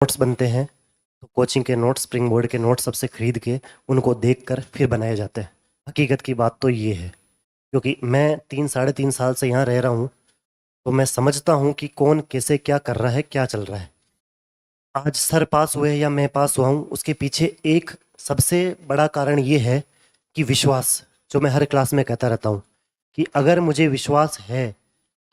Notes बनते हैं तो कोचिंग के नोट्स, स्प्रिंग बोर्ड के नोट्स सबसे खरीद के उनको देखकर फिर बनाए जाते हैं। हकीकत की बात तो ये है, क्योंकि मैं 3 साढ़े 3 साल से यहाँ रह रहा हूँ, तो मैं समझता हूँ कि कौन कैसे क्या कर रहा है, क्या चल रहा है। आज सर पास हुए या मैं पास हुआ हूँ, उसके पीछे एक सबसे बड़ा कारण ये है कि विश्वास, जो मैं हर क्लास में कहता रहता हूँ कि अगर मुझे विश्वास है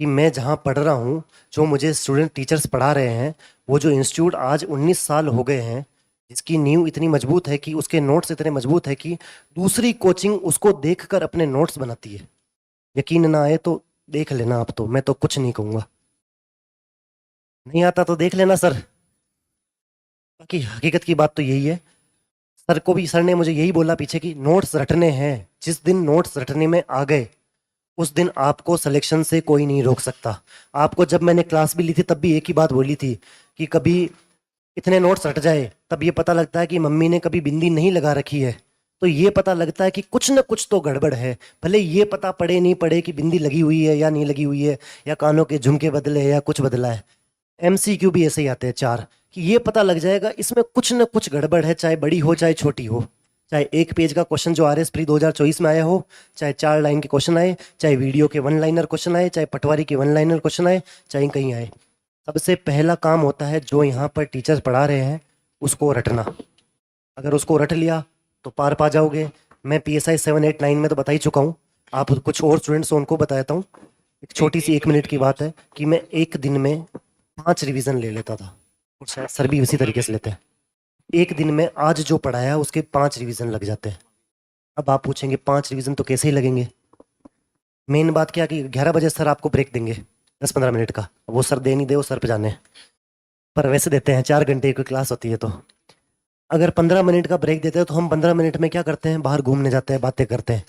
कि मैं जहाँ पढ़ रहा हूँ, जो मुझे स्टूडेंट टीचर्स पढ़ा रहे हैं, वो जो इंस्टीट्यूट आज 19 साल हो गए हैं, जिसकी नींव इतनी मजबूत है कि उसके नोट्स इतने मजबूत है कि दूसरी कोचिंग उसको देखकर अपने नोट्स बनाती है। यकीन ना आए तो देख लेना आप, तो मैं तो कुछ नहीं कहूँगा। नहीं आता तो देख लेना सर। बाकी हकीकत की बात तो यही है। सर को भी, सर ने मुझे यही बोला पीछे कि नोट्स रटने हैं। जिस दिन नोट्स रटने में आ गए, उस दिन आपको सिलेक्शन से कोई नहीं रोक सकता। आपको जब मैंने क्लास भी ली थी तब भी एक ही बात बोली थी कि कभी इतने नोट्स रट जाए तब ये पता लगता है कि मम्मी ने कभी बिंदी नहीं लगा रखी है, तो ये पता लगता है कि कुछ ना कुछ तो गड़बड़ है। भले ये पता पड़े नहीं पड़े कि बिंदी लगी हुई है या नहीं लगी हुई है, या कानों के झुमके बदले हैं या कुछ बदला है। एमसीक्यू भी ऐसे ही आते हैं 4, कि ये पता लग जाएगा इसमें कुछ ना कुछ गड़बड़ है, चाहे बड़ी हो चाहे छोटी हो। चाहे एक पेज का क्वेश्चन जो आरएस प्री 2024 में आया हो, चाहे 4 लाइन के क्वेश्चन आए, चाहे वीडियो के 1 लाइनर क्वेश्चन आए, चाहे पटवारी के 1 लाइनर क्वेश्चन आए, चाहे कहीं आए, सबसे पहला काम होता है जो यहाँ पर टीचर्स पढ़ा रहे हैं उसको रटना। अगर उसको रट लिया तो पार पा जाओगे। मैं PSI 7, 8, 9 में तो बता ही चुका हूँ। आप कुछ और स्टूडेंट्स हैं उनको बताता हूँ। एक छोटी सी 1 मिनट की बात है कि मैं एक दिन में 5 रिवीजन ले लेता था, और शायद सर भी उसी तरीके से लेते हैं। एक दिन में आज जो पढ़ाया उसके 5 रिवीजन लग जाते हैं। अब आप पूछेंगे 5 रिवीजन तो कैसे ही लगेंगे। मेन बात क्या कि 11 बजे सर आपको ब्रेक देंगे 10-15 मिनट का। वो सर दे नहीं दे, वो सर पे जाने, पर वैसे देते हैं। 4 घंटे की क्लास होती है, तो अगर 15 मिनट का ब्रेक देते हैं तो हम 15 मिनट में क्या करते हैं, बाहर घूमने जाते हैं, बातें करते हैं।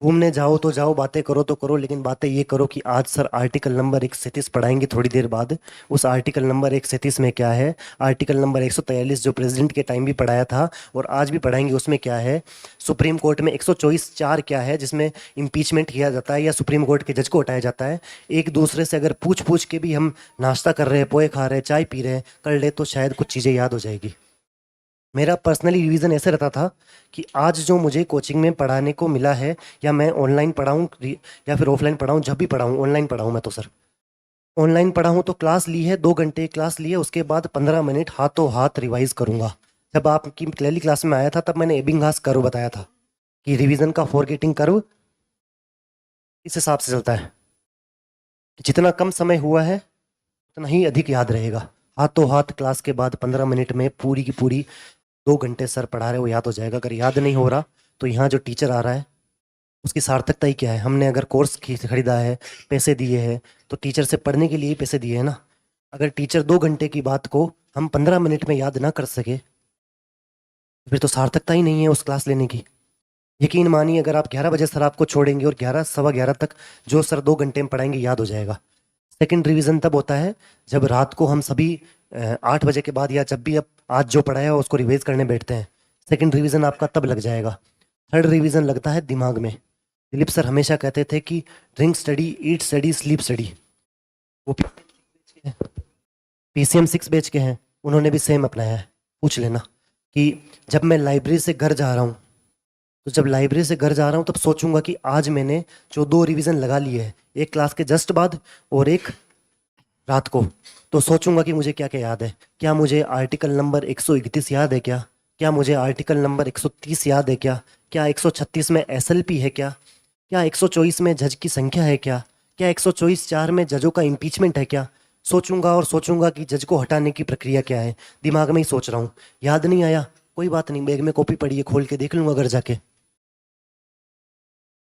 घूमने जाओ तो जाओ, बातें करो तो करो, लेकिन बातें ये करो कि आज सर आर्टिकल नंबर 137 पढ़ाएंगे थोड़ी देर बाद। उस आर्टिकल नंबर 137 में क्या है, आर्टिकल नंबर 143 जो प्रेसिडेंट के टाइम भी पढ़ाया था और आज भी पढ़ाएंगे, उसमें क्या है। सुप्रीम कोर्ट में 124(4) क्या है, जिसमें इम्पीचमेंट किया जाता है या सुप्रीम कोर्ट के जज को हटाया जाता है। एक दूसरे से अगर पूछ पूछ के भी हम नाश्ता कर रहे हैं, पोहे खा रहे हैं, चाय पी रहे हैं, कर ले तो शायद कुछ चीज़ें याद हो जाएगी। मेरा पर्सनली रिवीजन ऐसे रहता था कि आज जो मुझे कोचिंग में पढ़ाने को मिला है, या मैं ऑनलाइन पढ़ाऊँ या फिर ऑफलाइन पढ़ाऊँ, जब भी पढ़ाऊँ ऑनलाइन पढ़ाऊँ, मैं तो सर ऑनलाइन पढ़ाऊँ तो क्लास ली है, 2 घंटे क्लास ली है, उसके बाद 15 मिनट हाथों हाथ रिवाइज करूंगा। जब आपकी पहली क्लास में आया था तब मैंने एबिंगहास कर्व बताया था कि रिवीजन का फॉरगेटिंग कर्व इस हिसाब से चलता है कि जितना कम समय हुआ है उतना ही अधिक याद रहेगा। हाथों हाथ क्लास के बाद 15 मिनट में पूरी की पूरी 2 घंटे सर पढ़ा रहे, वो याद हो जाएगा। अगर याद नहीं हो रहा तो यहाँ जो टीचर आ रहा है उसकी सार्थकता ही क्या है। हमने अगर कोर्स खरीदा है, पैसे दिए हैं, तो टीचर से पढ़ने के लिए ही पैसे दिए हैं ना। अगर टीचर 2 घंटे की बात को हम 15 मिनट में याद ना कर सके, फिर तो सार्थकता ही नहीं है उस क्लास लेने की। यकीन मानिए, अगर आप 11 बजे सर आपको छोड़ेंगे और 11 सवा 11 तक जो सर 2 घंटे में पढ़ाएंगे याद हो जाएगा। सेकंड रिवीजन तब होता है जब रात को हम सभी 8 बजे के बाद, या जब भी अब आज जो पढ़ाया हो उसको रिवाइज करने बैठते हैं, सेकंड रिवीजन आपका तब लग जाएगा। थर्ड रिवीजन लगता है दिमाग में। दिलीप सर हमेशा कहते थे कि ड्रिंक स्टडी, ईट स्टडी, स्लीप स्टडी। वो PCM 6 बेच के हैं, उन्होंने भी सेम अपनाया है। पूछ लेना कि जब मैं लाइब्रेरी से घर जा रहा हूँ, तो जब लाइब्रेरी से घर जा रहा हूँ तब सोचूंगा कि आज मैंने जो 2 रिवीजन लगा लिए हैं, एक क्लास के जस्ट बाद और एक रात को, तो सोचूंगा कि मुझे क्या क्या याद है। क्या मुझे आर्टिकल नंबर 131 याद है क्या? क्या मुझे आर्टिकल नंबर 130 याद है क्या? क्या 136 में SLP है क्या? क्या 124 में जज की संख्या है क्या? क्या 124(4) में जजों का इम्पीचमेंट है क्या? सोचूंगा और सोचूंगा कि जज को हटाने की प्रक्रिया क्या है। दिमाग में ही सोच रहा हूँ। याद नहीं आया, कोई बात नहीं, बैग में कॉपी पड़ी है, खोल के देख लूंगा घर जाके।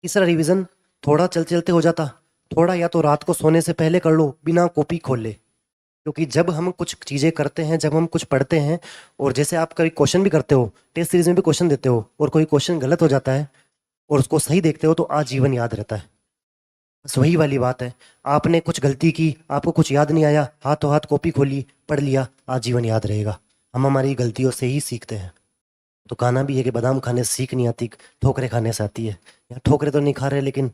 तीसरा रिवीजन थोड़ा चलते चलते हो जाता। थोड़ा या तो रात को सोने से पहले कर लो बिना कॉपी खोले, क्योंकि जब हम कुछ चीज़ें करते हैं, जब हम कुछ पढ़ते हैं, और जैसे आप कभी क्वेश्चन भी करते हो, टेस्ट सीरीज में भी क्वेश्चन देते हो, और कोई क्वेश्चन गलत हो जाता है और उसको सही देखते हो, तो आजीवन याद रहता है। बस वही वाली बात है। आपने कुछ गलती की, आपको कुछ याद नहीं आया, हाथों हाथ कॉपी खोली, पढ़ लिया, आजीवन याद रहेगा। हम हमारी गलतियों से ही सीखते हैं। तो कहना भी है कि बादाम खाने से सीख नहीं आती, ठोकरे खाने से आती है। या ठोकरे तो नहीं खा रहे, लेकिन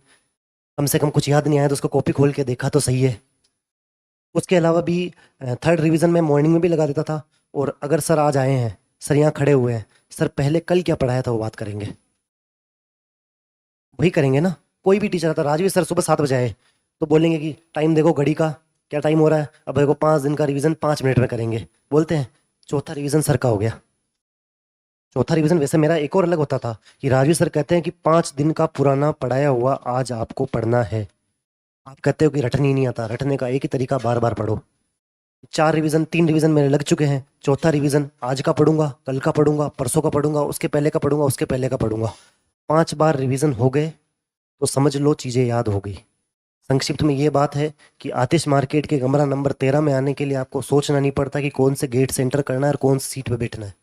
कम से कम कुछ याद नहीं आया तो उसको कॉपी खोल के देखा तो सही है। उसके अलावा भी थर्ड रिवीजन में मॉर्निंग में भी लगा देता था, और अगर सर आज आए हैं, सर यहाँ खड़े हुए हैं, सर पहले कल क्या पढ़ाया था वो बात करेंगे, वही करेंगे ना। कोई भी टीचर आता, राजवीर सर सुबह 7 बजे आए तो बोलेंगे कि टाइम देखो घड़ी का, क्या टाइम हो रहा है, अब देखो 5 दिन का रिवीजन 5 मिनट में करेंगे, बोलते हैं। चौथा रिवीजन सर का हो गया। चौथा रिवीजन वैसे मेरा एक और अलग होता था कि राजवीर सर कहते हैं कि 5 दिन का पुराना पढ़ाया हुआ आज आपको पढ़ना है। आप कहते हो कि रटने ही नहीं आता, रटने का एक ही तरीका, बार बार पढ़ो। 4 रिवीजन 3 रिवीजन मेरे लग चुके हैं, चौथा रिवीजन आज का पढ़ूंगा, कल का पढ़ूंगा, परसों का पढ़ूंगा, उसके पहले का पढ़ूंगा, उसके पहले का पढ़ूंगा। 5 बार रिवीजन हो गए तो समझ लो चीजें याद हो गई। संक्षिप्त में ये बात है कि आतिश मार्केट के कमरा नंबर 13 में आने के लिए आपको सोचना नहीं पड़ता कि कौन से गेट से एंटर करना है और कौन सी सीट पे बैठना है।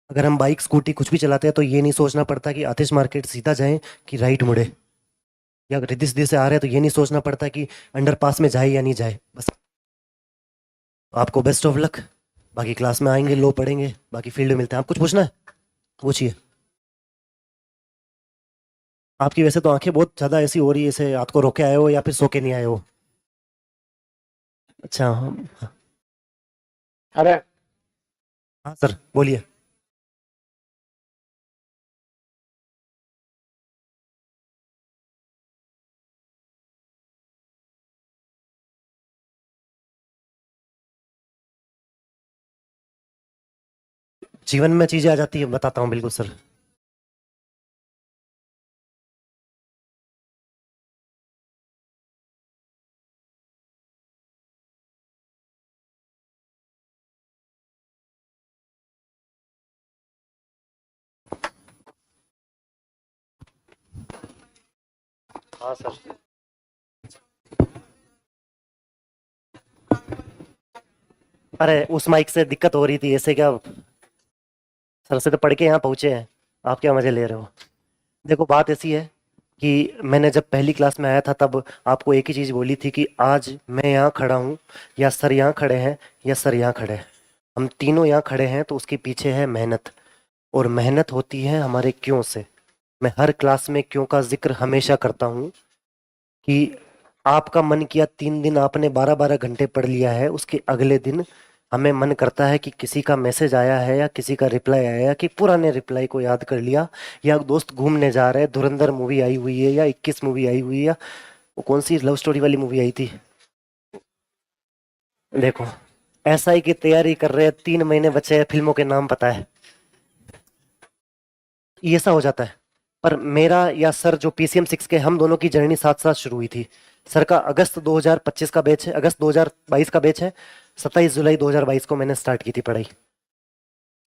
अगर हम बाइक स्कूटी कुछ भी चलाते हैं तो ये नहीं सोचना पड़ता कि आतिश मार्केट सीधा जाएं कि राइट मुड़े, या रिद्धि सिद्धि से आ रहे हैं तो ये नहीं सोचना पड़ता कि अंडरपास में जाए या नहीं जाए। बस आपको बेस्ट ऑफ लक। बाकी क्लास में आएंगे, लो पढ़ेंगे, बाकी फील्ड में मिलते हैं। आप कुछ पूछना है पूछिए। आपकी वैसे तो आंखें बहुत ज्यादा ऐसी हो रही है, ऐसे रात को रोके आए हो या फिर सो के नहीं आए हो? अच्छा हाँ। अरे हाँ सर बोलिए। जीवन में चीजें आ जाती है, बताता हूँ बिल्कुल सर। हाँ सर। अरे उस माइक से दिक्कत हो रही थी, ऐसे क्या, सर से तो पढ़ के यहाँ पहुंचे हैं, आप क्या मजे ले रहे हो? देखो बात ऐसी है कि मैंने जब पहली क्लास में आया था तब आपको एक ही चीज बोली थी कि आज मैं यहाँ खड़ा हूँ, या सर यहाँ खड़े हैं, या सर यहाँ खड़े हैं, हम तीनों यहाँ खड़े हैं तो उसके पीछे है मेहनत। और मेहनत होती है हमारे क्यों से। मैं हर क्लास में क्यों का जिक्र हमेशा करता हूँ कि आपका मन किया 3 दिन आपने 12-12 घंटे पढ़ लिया है, उसके अगले दिन हमें मन करता है कि किसी का मैसेज आया है या किसी का रिप्लाई आया है कि पुराने रिप्लाई को याद कर लिया, या दोस्त घूमने जा रहे हैं, धुरंधर मूवी आई हुई है या 21 मूवी आई हुई है, या वो कौन सी लव स्टोरी वाली मूवी आई थी, देखो। एसआई की तैयारी कर रहे हैं, 3 महीने बचे हैं, फिल्मों के नाम पता है, ये ऐसा हो जाता है। पर मेरा या सर जो PCM 6 के, हम दोनों की जर्नी साथ साथ शुरू हुई थी। सर का अगस्त 2025 का बैच है, अगस्त 2022 का बैच है, 27 जुलाई 2022 को मैंने स्टार्ट की थी पढ़ाई।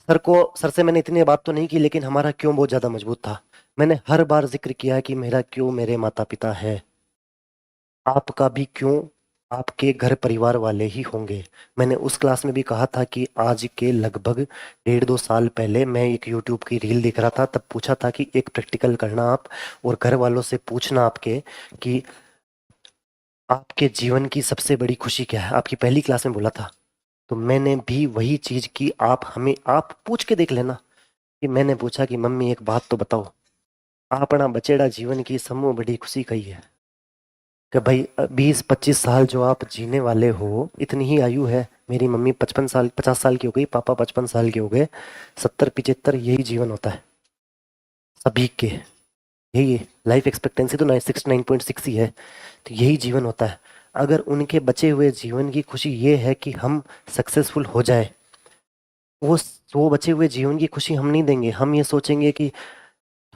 सर से मैंने इतनी बात तो नहीं की, लेकिन हमारा क्यों बहुत ज्यादा मजबूत था। मैंने हर बार जिक्र किया है कि मेरा क्यों मेरे माता पिता है, आपका भी क्यों आपके घर परिवार वाले ही होंगे। मैंने उस क्लास में भी कहा था कि आज के लगभग 1.5-2 साल पहले मैं एक यूट्यूब की रील देख रहा था, तब पूछा था कि एक प्रैक्टिकल करना आप और घर वालों से पूछना आपके कि आपके जीवन की सबसे बड़ी खुशी क्या है, आपकी पहली क्लास में बोला था। तो मैंने भी वही चीज की, आप पूछ के देख लेना कि मैंने पूछा कि मम्मी एक बात तो बताओ, अपना बचेड़ा जीवन की समूह बड़ी खुशी कही है कि भाई 20-25 साल जो आप जीने वाले हो, इतनी ही आयु है। मेरी मम्मी 55 साल 50 साल की हो गई, पापा 55 साल के हो गए, 70-75 यही जीवन होता है सभी के। यही लाइफ एक्सपेक्टेंसी तो 69.6 ही है, तो यही जीवन होता है। अगर उनके बचे हुए जीवन की खुशी ये है कि हम सक्सेसफुल हो जाए, वो वो बचे हुए जीवन की खुशी हम नहीं देंगे। हम ये सोचेंगे कि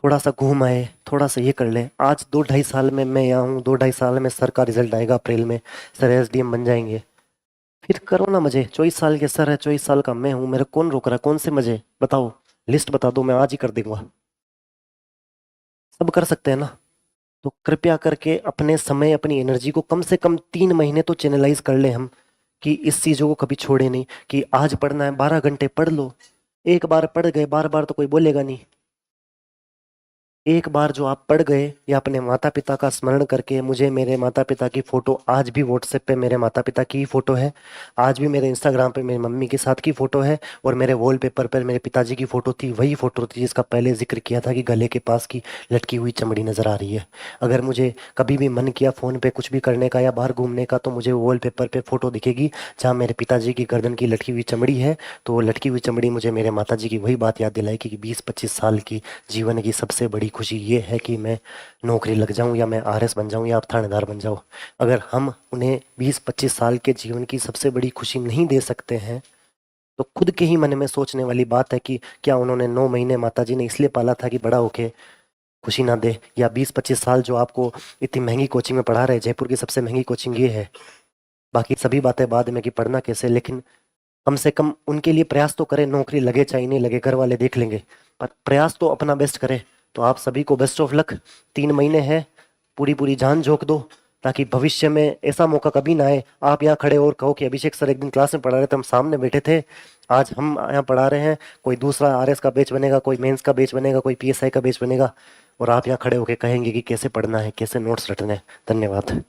थोड़ा सा घूम आए, थोड़ा सा ये कर ले। आज 2-2.5 साल में मैं यहाँ हूँ, 2-2.5 साल में सर का रिजल्ट आएगा अप्रैल में, सर SDM बन जाएंगे, फिर करो ना मजे। 24 साल के सर है, 24 साल का मैं हूँ, मेरे कौन रोक रहा है, कौन से मजे बताओ, लिस्ट बता दो, मैं आज ही कर दूंगा। सब कर सकते हैं ना। तो कृपया करके अपने समय अपनी एनर्जी को कम से कम 3 महीने तो चैनलाइज कर ले हम, कि इस चीजों को कभी छोड़े नहीं। कि आज पढ़ना है, 12 घंटे पढ़ लो, एक बार पढ़ गए, बार बार तो कोई बोलेगा नहीं। एक बार जो आप पढ़ गए या अपने माता पिता का स्मरण करके मुझे मेरे माता पिता की फोटो आज भी व्हाट्सएप पे मेरे माता पिता की ही फोटो है, आज भी मेरे इंस्टाग्राम पे मेरी मम्मी के साथ की फोटो है, और मेरे वॉलपेपर पर मेरे पिताजी की फोटो थी, वही फोटो थी जिसका पहले जिक्र किया था कि गले के पास की लटकी हुई चमड़ी नजर आ रही है। अगर मुझे कभी भी मन किया फोन पे कुछ भी करने का या बाहर घूमने का, तो मुझे वॉलपेपर पे फोटो दिखेगी जहाँ मेरे पिताजी की गर्दन की लटकी हुई चमड़ी है। तो वो लटकी हुई चमड़ी मुझे मेरे माता जी की वही बात याद दिलाएगी कि 20-25 साल की जीवन की सबसे बड़ी खुशी ये है कि मैं नौकरी लग जाऊं, या मैं आरएस बन जाऊं, या आप थानेदार बन जाऊं। अगर हम उन्हें 20-25 साल के जीवन की सबसे बड़ी खुशी नहीं दे सकते हैं, तो खुद के ही मन में सोचने वाली बात है कि क्या उन्होंने 9 महीने माताजी ने इसलिए पाला था कि बड़ा होके खुशी ना दे। या 20-25 साल जो आपको इतनी महंगी कोचिंग में पढ़ा रहे, जयपुर की सबसे महंगी कोचिंग ये है, बाकी सभी बातें बाद में कि पढ़ना कैसे, लेकिन कम से कम उनके लिए प्रयास तो करें। नौकरी लगे चाहे नहीं लगे, घर वाले देख लेंगे, पर प्रयास तो अपना बेस्ट करें। तो आप सभी को बेस्ट ऑफ लक। 3 महीने हैं, पूरी पूरी जान झोंक दो, ताकि भविष्य में ऐसा मौका कभी ना आए आप यहाँ खड़े और कहो कि अभिषेक सर एक दिन क्लास में पढ़ा रहे थे, हम सामने बैठे थे, आज हम यहाँ पढ़ा रहे हैं, कोई दूसरा आरएस का बैच बनेगा, कोई मेंस का बैच बनेगा, कोई पीएसआई का बैच बनेगा, और आप यहाँ खड़े होकर कहेंगे कि कैसे पढ़ना है, कैसे नोट्स रटने हैं। धन्यवाद।